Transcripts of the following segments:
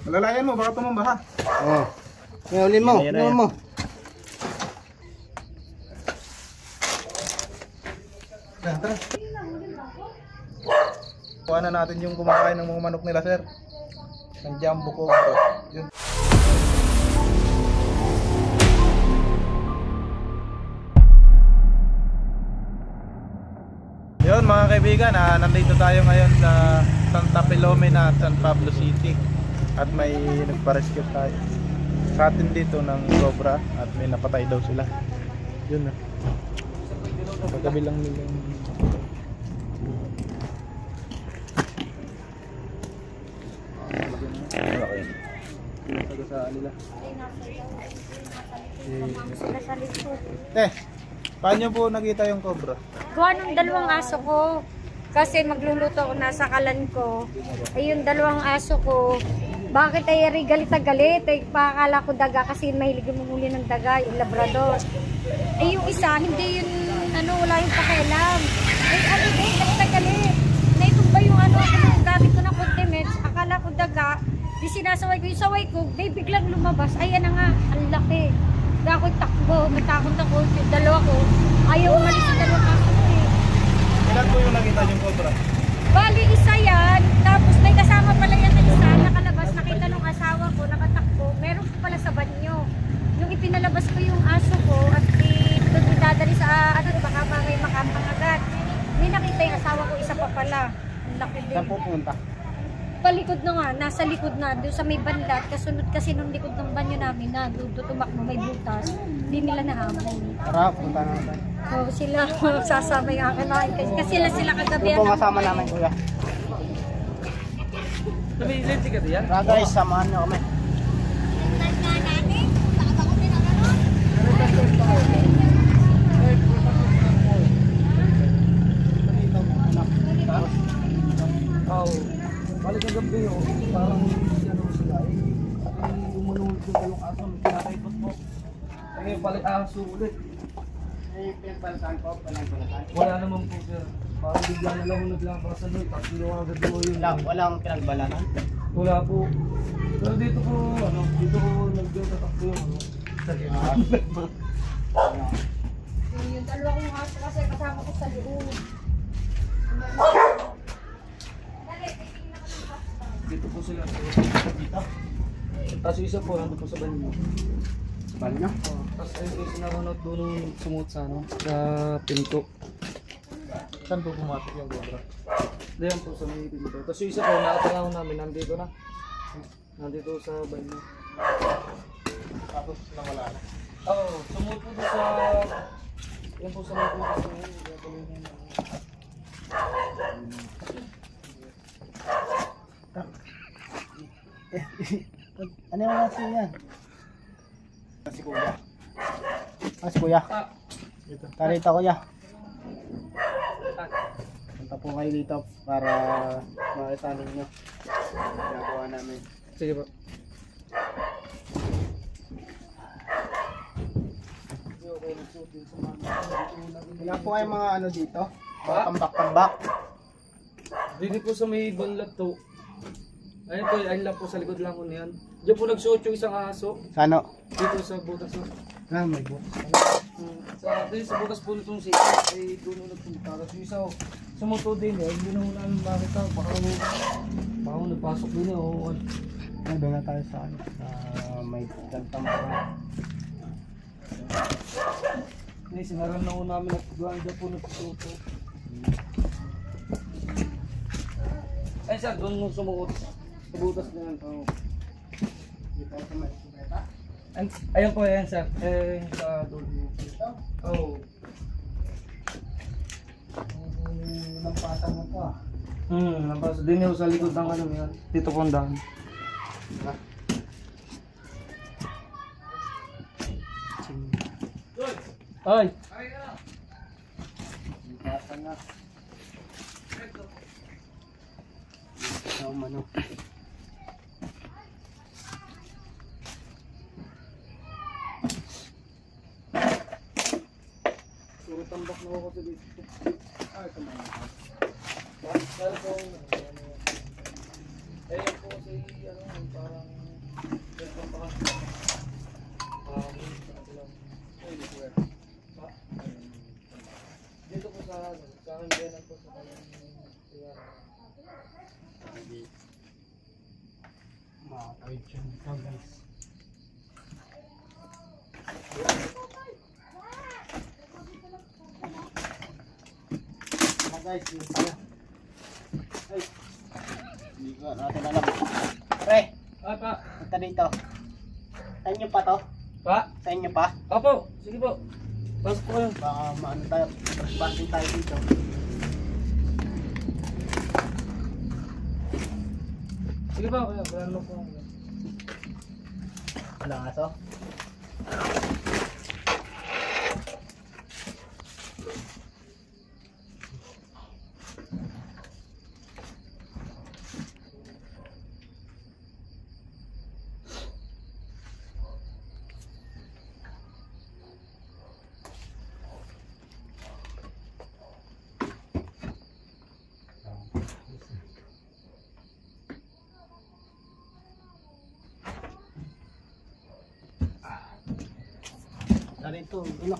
Malalayan mo, baka tumamba ha. Oo. May uli mo, uli mo. Tara. Kuha na natin yung kumakain ng mga manok nila, sir. Ng jumbo ko. Yun. Yun mga kaibigan, nandito tayo ngayon sa Santa Filomena, San Pablo City. At may nagpa-rescue tayo sa atin dito ng cobra at may napatay daw sila. Yun na. Sa kabilang nila. Paano po nakita yung cobra? Gawa ng dalawang aso ko. Kasi magluluto ako nasa kalan ko. Ay yung dalawang aso ko. Bakit ay galit na galit? Ay pakakala ko daga kasi mahilig yung mamuli ng daga, yung labrador. Ay yung isa, hindi yun, wala yung pakialam. Ay galit na galit. Naitumba yung gamit ko na condiments. Akala ko daga. Di sinasaway ko yung saway ko. Di biglang lumabas. Ayan na nga, ang laki. Kaya ako'y takbo, matakot ako. Yung dalawa ko, ayaw umalis yung dalawang aso ko eh. Ilan po yung nakita yung cobra? Bali, isa yan. Tapos may kasama pala yan na isa. Nakalabas, nakita nung asawa ko, nakatakbo. Meron po pala sa banyo. Nung ipinalabas ko yung aso ko at dadali sa, baka may makapang agad. May nakita yung asawa ko, isa pa pala. Ang laki din. Saan pupunta? Palikod na nga, nasa likod na, doon sa may banlat, kasunod kasi nung likod ng banyo namin na doon tumakbo may butas, hindi nila nahamon. Tara, punta na natin. So sila sasama yung akin kasi sila kagabi. Ito po kasama namin kuya. Nabilit ka diyan? Tara guys, samahan nyo kami. Balik ang gabi parang sila umunod yung dalawang aso, kinakaipot mo. Ay balik aso ulit. Ay, pinagbalatan po, pinagbalatan. Wala naman po sir. Parang bigla na lang naglabas sa doon, tapos agad mo yun. Walang pinagbalatan? Wala po. Pero dito po, dito po nagtatakbo yung Yung dalawa kong aso kasi kasama ko sa loob. Dito po sila. Dito. Tapos isa po, nandun po sa banyo. Sa banyo? Tapos ayun sinarunod doon nung sumuot sa sa pinto. Saan po pumatik yung cobra? Diyan po sa may pinto. Tapos yung isa po, nakatanaw namin, nandito na. Nandito sa banyo. Tapos nawala na? Oo, sumuot po doon sa... Yan po sa may pinto sa ngayon. Ano yung nasi yan? Si kuya. Si kuya. Tarita kuya. Punta po kayo dito para makita ninyo. Ginagawa namin. Sige po. Wala po kayong mga dito? Mga tambak-tambak. Dito po sa may banlat to. Ayun po, ayun lang po sa likod lang ko niyan. Diyan po nagsuot yung isang aso. Sa ano? Dito sa butas na. May butas. Sa butas po nitong sito, ay doon na nagpunta. Tapos yung isa, sumuto din eh. Hindi na namin makita. Baka nagpasok din eh. Doon na tayo sa may tambak. Sinaran na ko namin at doon po nagsuto. Ay sir, doon nung sumuot. Sa butas na yan. Dito sa may beta. Ayun po yan sir. Sa doon. Oo. Nampatan mo to Nampasa. Din yung sa likod ng ano yan. Dito po ang daan. Ay! Nampatan na. Manok. Puro tambak na ako dito. Ay, tumayo. Pero po, ayun po si, parang Makakawid siya dito guys. Guys, yun pala. Ay, hindi ko natin alam. Pre, Ah, pa. punta dito. Sa inyo pa to? Pa. Sa inyo pa? Opo, sige po. Pasok po kayo. Baka maano tayo, trespassing tayo dito. Sige po, kaya wala naman po. Walang aso? Narito, ano?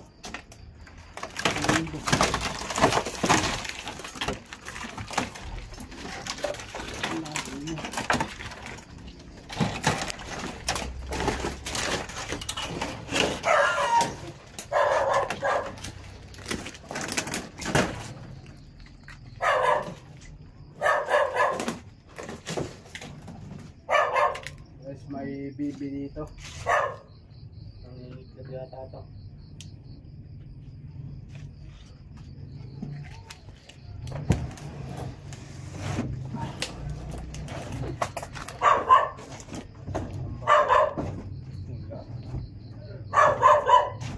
Guys, may bibi dito. Ang itlog yata ito.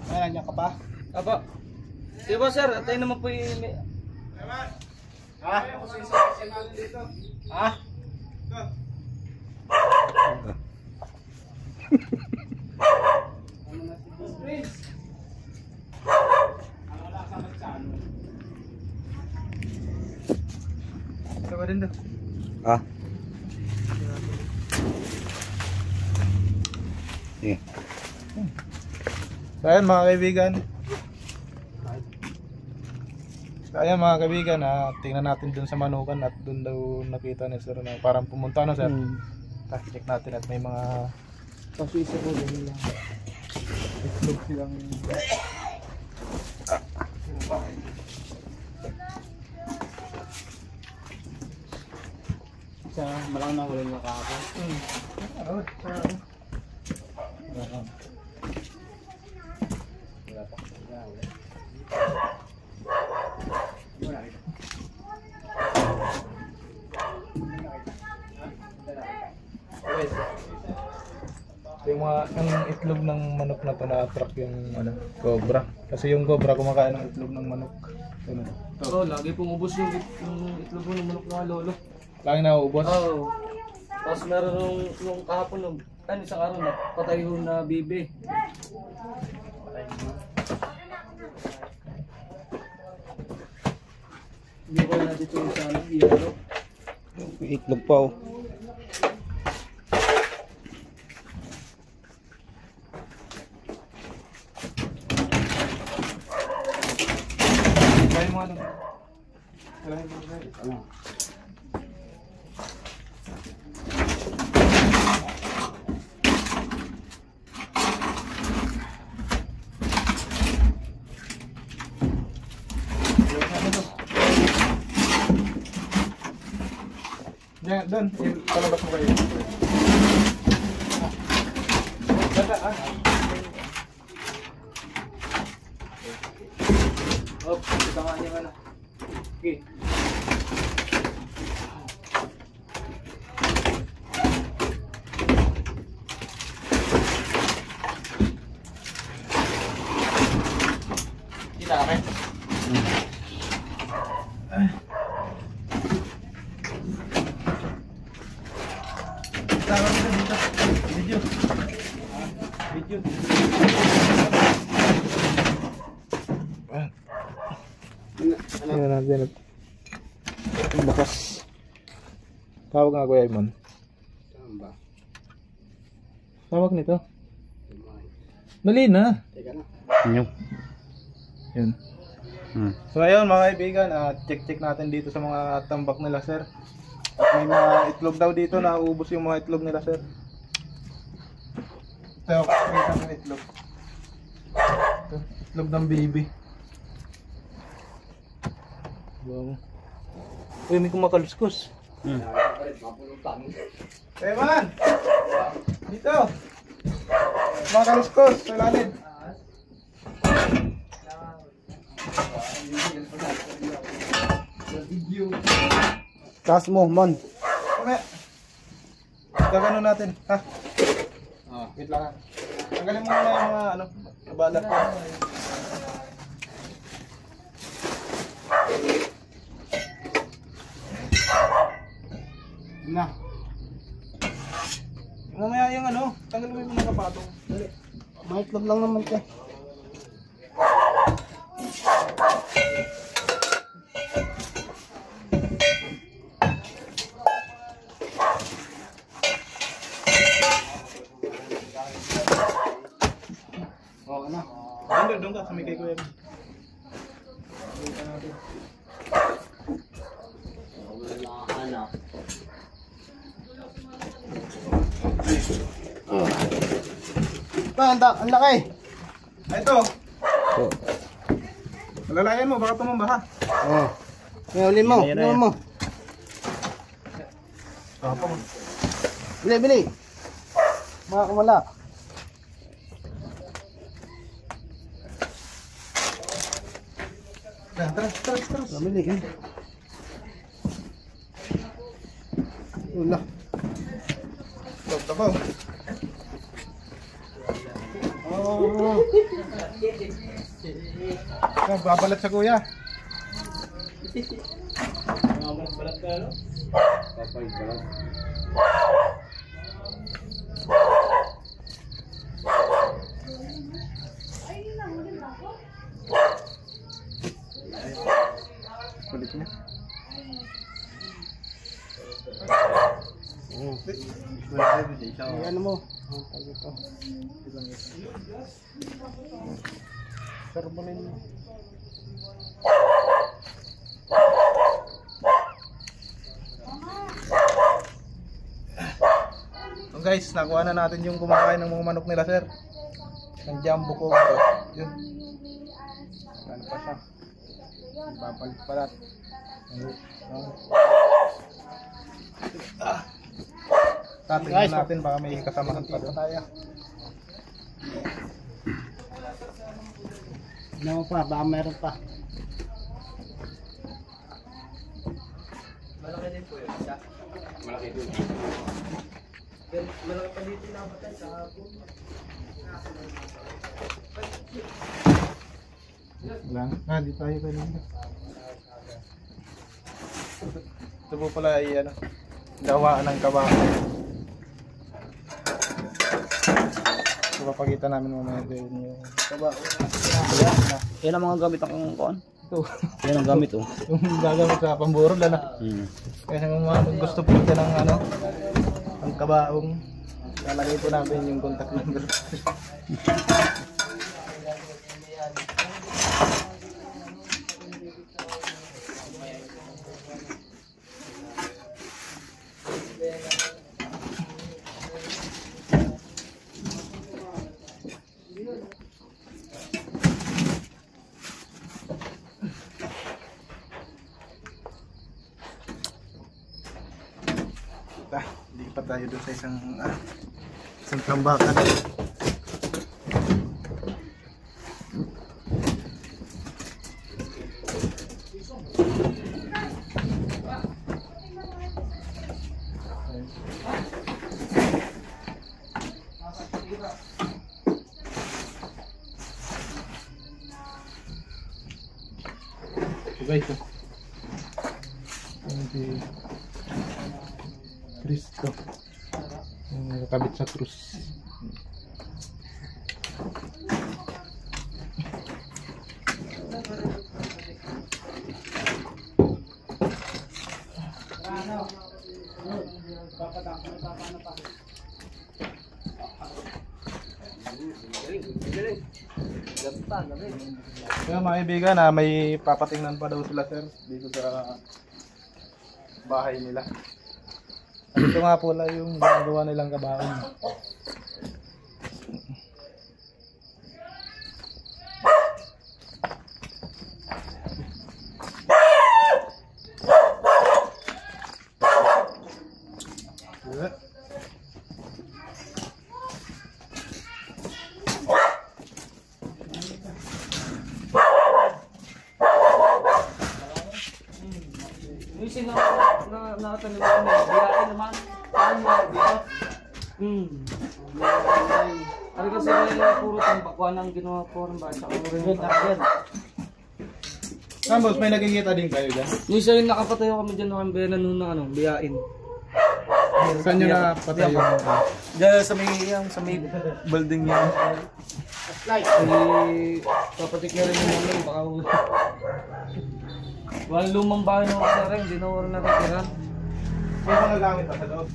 Ay, nandiyan ka pa? Apo. Sige po sir, tayo naman po yung... Ha? Ha? Ito din daw. Ah. Sige. So ayan mga kaibigan. So ayan mga kaibigan, tingnan natin dun sa manukan at dun daw nakita ni sir na parang pumunta na sir. Tapos check natin at may mga Kasi isa po din lang. Itlog silang... Sa malang nahuli niya kahapon. yung mga ang itlog ng manok na to na-attract yung cobra. Kasi yung cobra kumakain ng itlog ng manok. Ano? Oo, lagi pong ubos yung itlog mo ng manok na lolo. Lagi nauubos. Oo. Tapos meron yung kahapon nung isang araw na patay yung na bibi. Hindi ko na dito sa iyaro. Itlog pa oh. Kaya mo ano? Kaya mo ano? Yan, doon. Palabas mo kayo. Oh, kita nga niya ano. Okay. Kita ka? Video. Video. Ano natin? Bakas. Tawag nga Kuya Imon. Saan ba? Tawag nito. Dali na. Teka na. Yun. So ayun mga kaibigan, check natin dito sa mga tambak nila sir. At may mga itlog daw dito na ubos yung mga itlog nila sir. Ito, pakita ng itlog. Ito, itlog ng baby. Wow. Uy, may kumakaluskos. Eman! Dito! Mga kaluskos, sa ilalim. Taas mo, Mon. Kame. Gagano natin, ha? Wait lang ha. Tanggalin mo muna yung mga ano, nabalat ko. Na. Mamaya yung ano, tanggalin mo yung mga kapatong. Dali. Maitlog lang naman ka. Oo na. Doon ka, sa may kay Kuya. Ang laki. Ay, ito. Malalayan mo, baka tumamba ha. Oo. May uli mo. Uli mo. Bili, bili. Mga kumala. Tara. Bili eh. Ula. Tabaw. Oh. Babalat sa kuya. Kulit niya. Ano mo? Tawag ito. Sarbanin mo. So guys, nakuha na natin yung kumakain ng mga manok nila, sir. Ng jumbo ko. Yun. Ano pa siya? Papalit-palat. Tatingnan natin baka may kasamahan pa doon. Ano pa? Baka meron pa. Malaki din po yun. Malaki din. Malaki pa dito na patay sa hapon. Lang. Di tayo kanina. Ito po pala ay ano, gawaan ng kabako. Papakita namin mamaya din yung kabako. Yan ang mga gamit ang kuan. Ito. Yan ang gamit oh. Yung gagamit sa pamburo na. Kaya kung mga gusto po ka ng ano, ang kabaong, lalagay po namin yung contact number. Hindi pa tayo doon sa isang tambakan. Guys, si Cristo yung nakakabit sa krus. Kaya mga kaibigan, may papatingnan pa daw sila, sir, dito sa bahay nila. At ito nga po lang yung ginagawa nilang kabaon. buhatan naman. Biyakin naman. Saan mo? Dito? Ano kasi puro tambakwan ang ginawa po rin ba? Sa rin target. Boss, may nakikita din kayo dyan? Yung isa yung nakapatayo kami dyan ng Bena noon na biyain. Saan nyo napatay yung... Diyan sa may building niya. Papatik na rin yung namin, baka walang lumang bahay na kasi rin, hindi na wala nakatira. May mga gamit pa sa loob.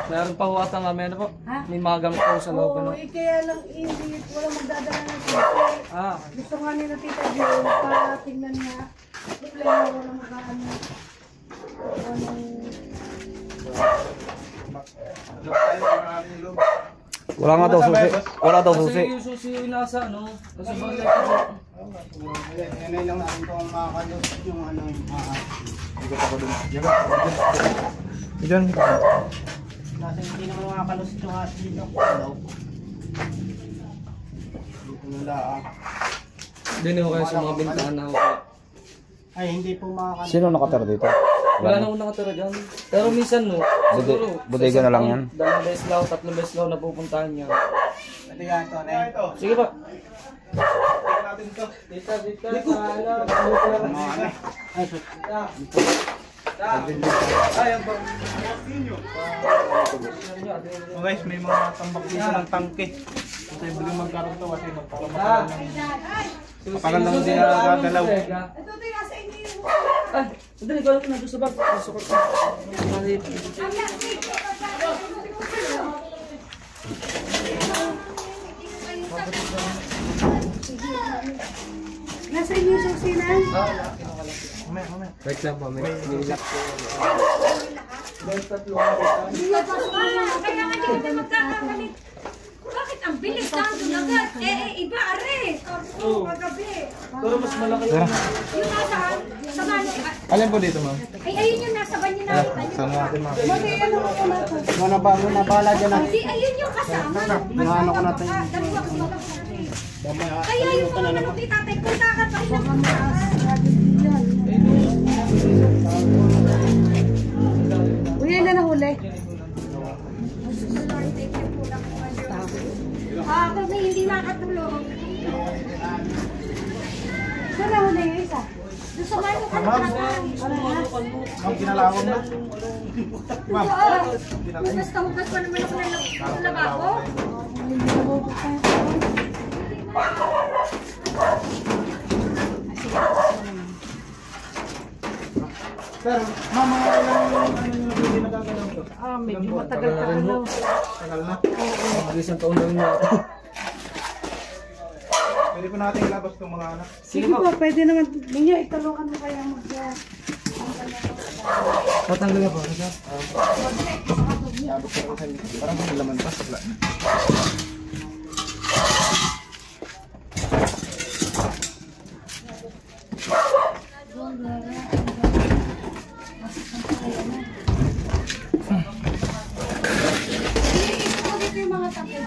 Meron pa huwata nga, ano po? May mga gamit po sa loob. Oo, kaya lang hindi, walang magdadala ng tita. Gusto nga nila tita Jun, para tingnan nga. Problema, walang mag-ano. Wala nga daw susi. Wala daw susi. Kasi yung susi yung nasa, ano? Kasi bagay ko. Yan lang natin kung makakalusot yung ano yung Diyan. Kasi hindi naman makakalusot yung asin dito. Hello. Dito na lang. Hindi ko kayo sa mga bintana ako. Ay, hindi po makakalusot. Sino nakatira dito? Wala na akong nakatira dyan. Pero minsan no, siguro. Bodega na lang yan. 2 beses lang, 3 beses lang napupuntahan niya. Ito yan, ito na ito. Sige pa. Dito. Dito. Ayan po. So guys, may mga tambak dito ng tangke. Kasi biglang magkaroon to kasi magpapakalan ng... Kapag lang hindi nagagalaw. Ito tayo nasa inyo yung... Ay, sandali ko lang na doon sa bag. Sukot ko. Maliit. Nasa inyo yung susinan? Wait lang po, may lock po. Kaya nga hindi kita magkakakalit. Bakit ang bilis lang doon agad? Iba are. Oo, kagabi. Pero mas malaki Yung nasaan? Sa mano? Alin po dito, ma'am? Ay, ayun yung nasa banyo na. Saan natin mga... Mga bala dyan na. Hindi, ayun yung kasama. Mas Ano ko natin? dalawa ko kaya yung mga ano ni tatay, punta ka pa ilang Uy, yan na nahuli. Kung hindi makatulong. Saan nahuli yung isa? Doon sa mano ka naman. Ma'am, kinalawang na. Ma'am, Hugas pa naman ako ng lababo. Hindi na bubuksan. sir, ma'am, mga ilang hindi nagagalaw to? Medyo matagal-tagal na. Tagal na. Isang taon lang na. Pwede po natin ilabas itong mga anak. Sige po, pwede naman. Ninyo, itulungan mo kaya mag... Tatanggal na po. Parang may laman pa. Wala na. Dito yung mga tapos.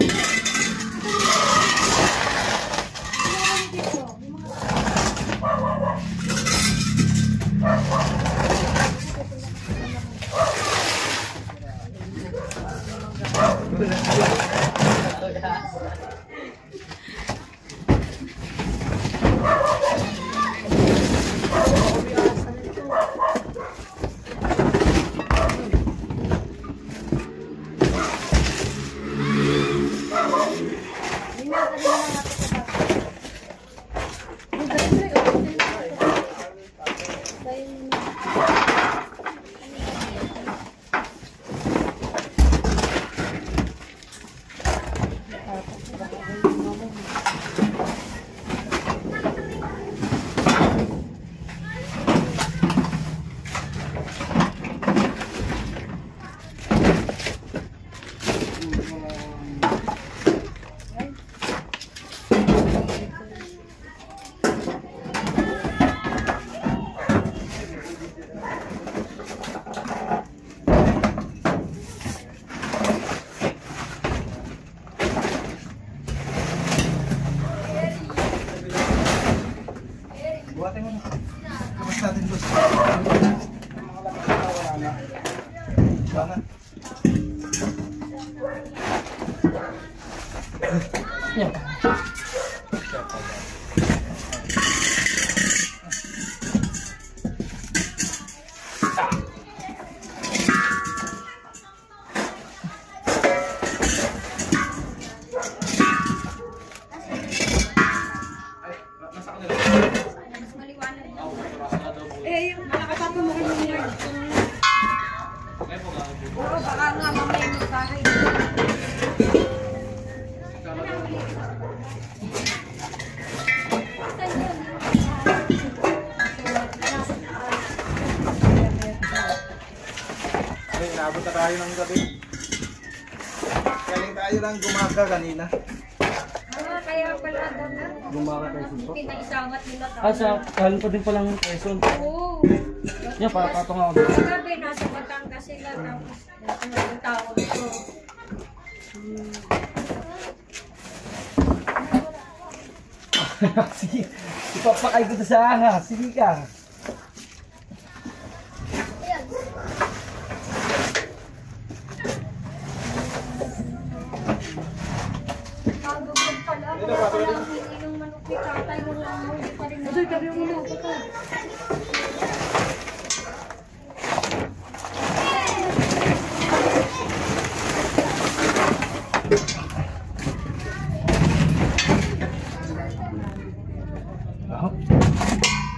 Buhatin mo na. Labas natin, boss. Mga laman na wala na. Eh, yung nakapapa mo kayo ng yard. Oo, baka nga mamaya yung bahay. Ay, naabot na tayo ng gabi. Galing tayo lang gumaga kanina. Kaya pala daw na. Gumaka tayo suntok. Pinaisangat nila Sa kalan pa din palang Quezon. Oo. Yan, patong ako doon. Kagabi, nasa Batangas sila. Tapos, yung tawag ko. Sige, ipapakay ko sa ahas. Sige ka. Magugod pala. Wala palang hindi ng manok ni tatay mo lang mo. Hindi pa rin Kasi kami yung muna ako to.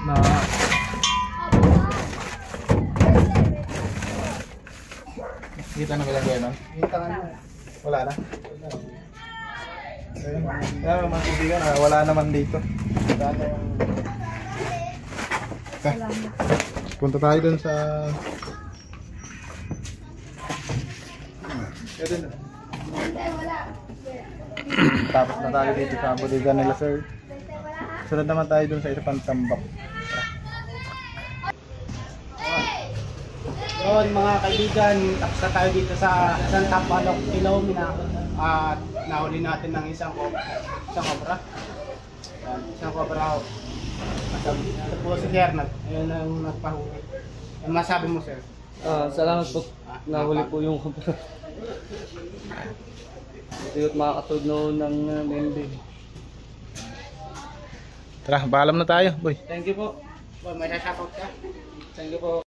Na Kita na ba yung nun? Kita ka na. Wala na. Kaya mga kaibigan, wala naman dito. Sana yung Punta tayo dun sa... Tapos na tayo dito sa bodega nila, sir. Sunod naman tayo dun sa isa pang tambak. Yun mga kaibigan, tapos na tayo dito sa Santa Palok, Ilomina. At nahuli natin ng isang cobra. Yan, isang cobra. Ito po si Hernat. Ayun ang nagpahuli. Ano masabi mo, sir? salamat po. Nahuli po yung kapatid. Ito't makakatod noon ng Mendy. Tara, paalam na tayo, boy. Thank you po. Boy, may shoutout ka? Thank you po.